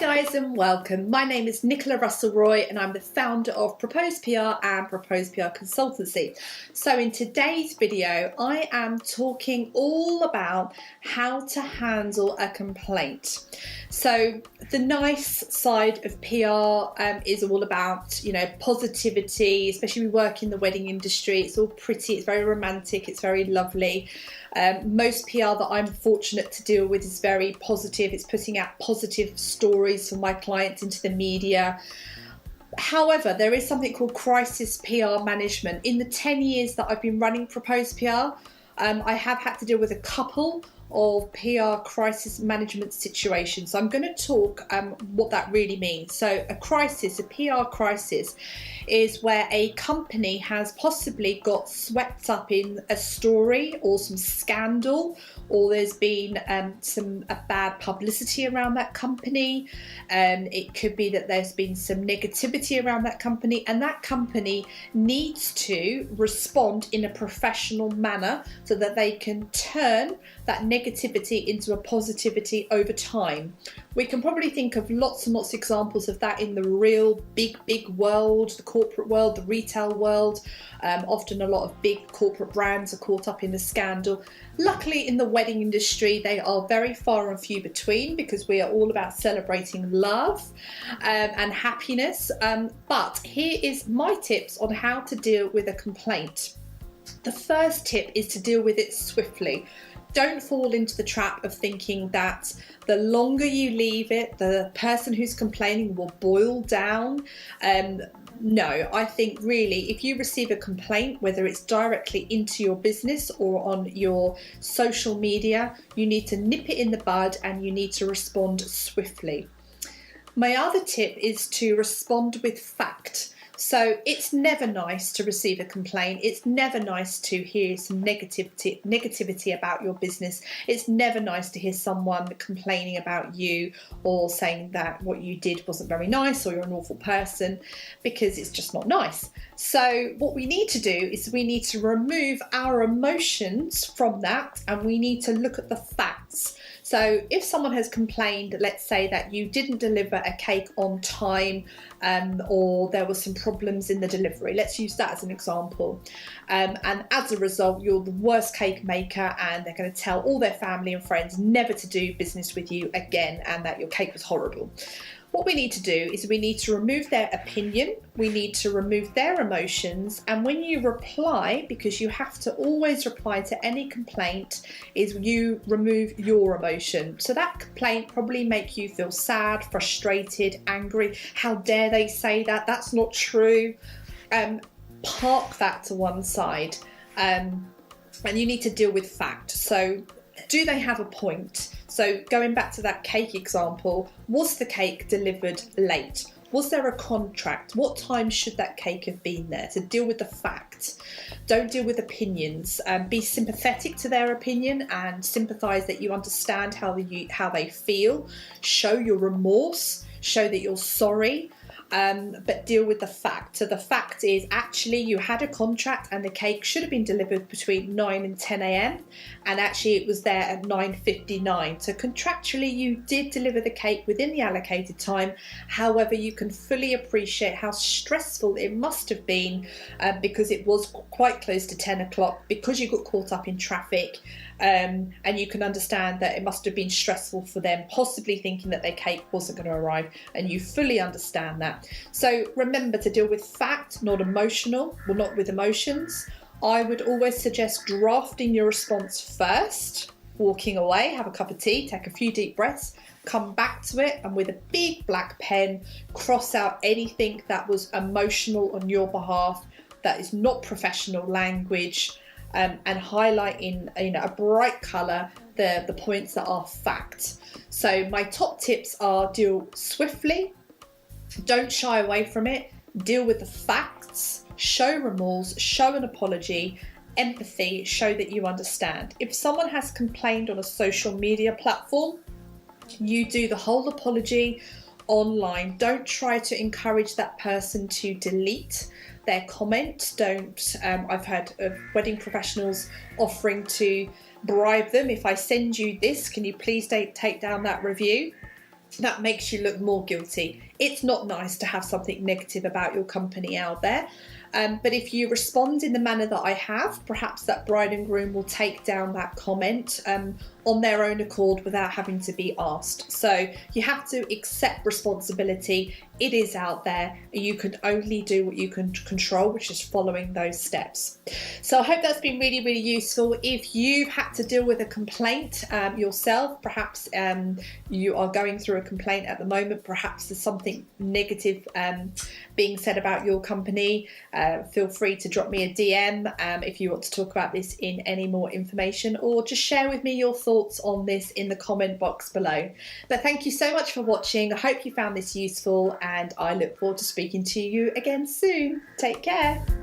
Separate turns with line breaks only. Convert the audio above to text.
guys and welcome. My name is Russill-Roy and I'm the founder of Proposed PR and Proposed PR Consultancy. So in today's video I am talking all about how to handle a complaint. So the nice side of PR is all about, positivity, especially we work in the wedding industry. It's all pretty, it's very romantic, it's very lovely. Most PR that I'm fortunate to deal with is very positive. It's putting out positive stories for my clients into the media. However, there is something called crisis PR management. In the 10 years that I've been running Proposed PR, I have had to deal with a couple of PR crisis management situations. So I'm going to talk what that really means. So a crisis, a PR crisis, is where a company has possibly got swept up in a story or some scandal, or there's been some bad publicity around that company. It could be that there's been some negativity around that company, and that company needs to respond in a professional manner so that they can turn that negativity into a positivity over time. We can probably think of lots and lots of examples of that in the real big world, the corporate world, the retail world. Often a lot of big corporate brands are caught up in the scandal. Luckily in the wedding industry they are very far and few between, because we are all about celebrating love and happiness. But here is my tips on how to deal with a complaint. The first tip is to deal with it swiftly. Don't fall into the trap of thinking that the longer you leave it, the person who's complaining will boil down. No, I think really if you receive a complaint, whether it's directly into your business or on your social media, you need to nip it in the bud and you need to respond swiftly. My other tip is to respond with fact. So it's never nice to receive a complaint. It's never nice to hear some negativity about your business. It's never nice to hear someone complaining about you or saying that what you did wasn't very nice or you're an awful person, because it's just not nice. So what we need to do is we need to remove our emotions from that and we need to look at the facts. So if someone has complained, let's say that you didn't deliver a cake on time, or there were some problems in the delivery. Let's use that as an example. And as a result, you're the worst cake maker and they're going to tell all their family and friends never to do business with you again and that your cake was horrible. What we need to do is we need to remove their opinion, we need to remove their emotions, and when you reply, because you have to always reply to any complaint, is you remove your emotion. So that complaint probably make you feel sad, frustrated, angry. How dare they say that? That's not true. Park that to one side, and you need to deal with fact. So do they have a point? So going back to that cake example, was the cake delivered late? Was there a contract? What time should that cake have been there? To deal with the facts. Don't deal with opinions. Be sympathetic to their opinion and sympathise that you understand how they feel. Show your remorse. Show that you're sorry. But deal with the fact. So the fact is actually you had a contract and the cake should have been delivered between 9 and 10 a.m. and actually it was there at 9:59. So contractually you did deliver the cake within the allocated time. However, you can fully appreciate how stressful it must have been because it was quite close to 10 o'clock, because you got caught up in traffic. And you can understand that it must have been stressful for them, possibly thinking that their cake wasn't going to arrive, and you fully understand that. So remember to deal with fact, not with emotions. I would always suggest drafting your response first, walking away, have a cup of tea, take a few deep breaths, come back to it, and with a big black pen, cross out anything that was emotional on your behalf, that is not professional language. And highlight in a bright colour the points that are fact. So my top tips are: deal swiftly, don't shy away from it, deal with the facts, show remorse, show an apology, empathy, show that you understand. If someone has complained on a social media platform, you do the whole apology online. Don't try to encourage that person to delete their comment. I've heard of wedding professionals offering to bribe them. If I send you this, can you please take down that review? that makes you look more guilty. It's not nice to have something negative about your company out there. But if you respond in the manner that I have, perhaps that bride and groom will take down that comment on their own accord without having to be asked. So you have to accept responsibility. It is out there. You can only do what you can control, which is following those steps. So I hope that's been really, really useful. If you've had to deal with a complaint yourself, perhaps you are going through a complaint at the moment, perhaps there's something negative being said about your company, feel free to drop me a DM if you want to talk about this in any more information, or just share with me your thoughts on this in the comment box below. But thank you so much for watching. I hope you found this useful, and I look forward to speaking to you again soon. Take care.